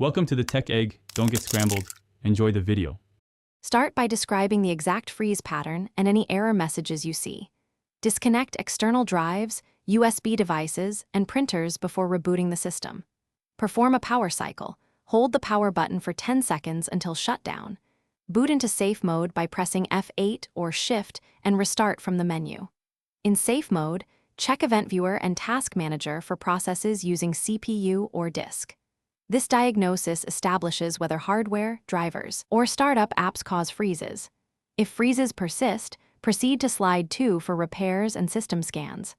Welcome to the Tech Egg. Don't get scrambled. Enjoy the video. Start by describing the exact freeze pattern and any error messages you see. Disconnect external drives, USB devices, and printers before rebooting the system. Perform a power cycle. Hold the power button for 10 seconds until shutdown. Boot into safe mode by pressing F8 or Shift and restart from the menu. In safe mode, check Event Viewer and Task Manager for processes using CPU or disk. This diagnosis establishes whether hardware, drivers, or startup apps cause freezes. If freezes persist, proceed to slide 2 for repairs and system scans.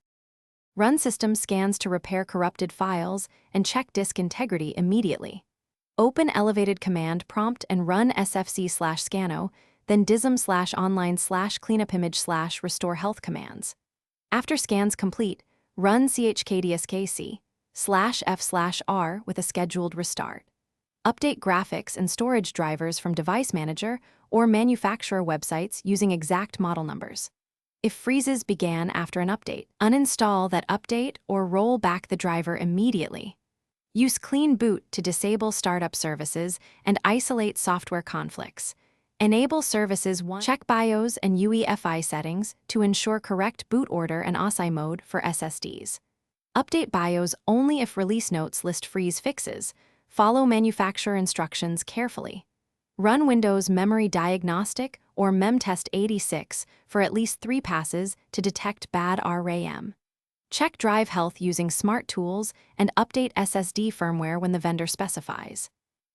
Run system scans to repair corrupted files and check disk integrity immediately. Open elevated command prompt and run sfc/scano, then dism/online/cleanupimage/restore health commands. After scans complete, run chkdsk/f/r with a scheduled restart. Update graphics and storage drivers from Device Manager or manufacturer websites using exact model numbers. If freezes began after an update, uninstall that update or roll back the driver immediately. Use Clean Boot to disable startup services and isolate software conflicts. Enable services once. Check BIOS and UEFI settings to ensure correct boot order and OSI mode for SSDs. Update BIOS only if release notes list freeze fixes. Follow manufacturer instructions carefully. Run Windows Memory Diagnostic or memtest86 for at least 3 passes to detect bad RAM. Check drive health using smart tools and update SSD firmware when the vendor specifies.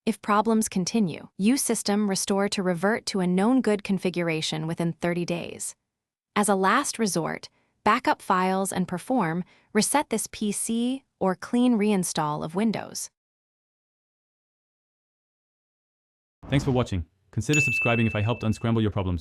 If problems continue, use System Restore to revert to a known good configuration within 30 days. As a last resort, backup files and perform reset this PC or clean reinstall of Windows. Thanks for watching. Consider subscribing if I helped unscramble your problems.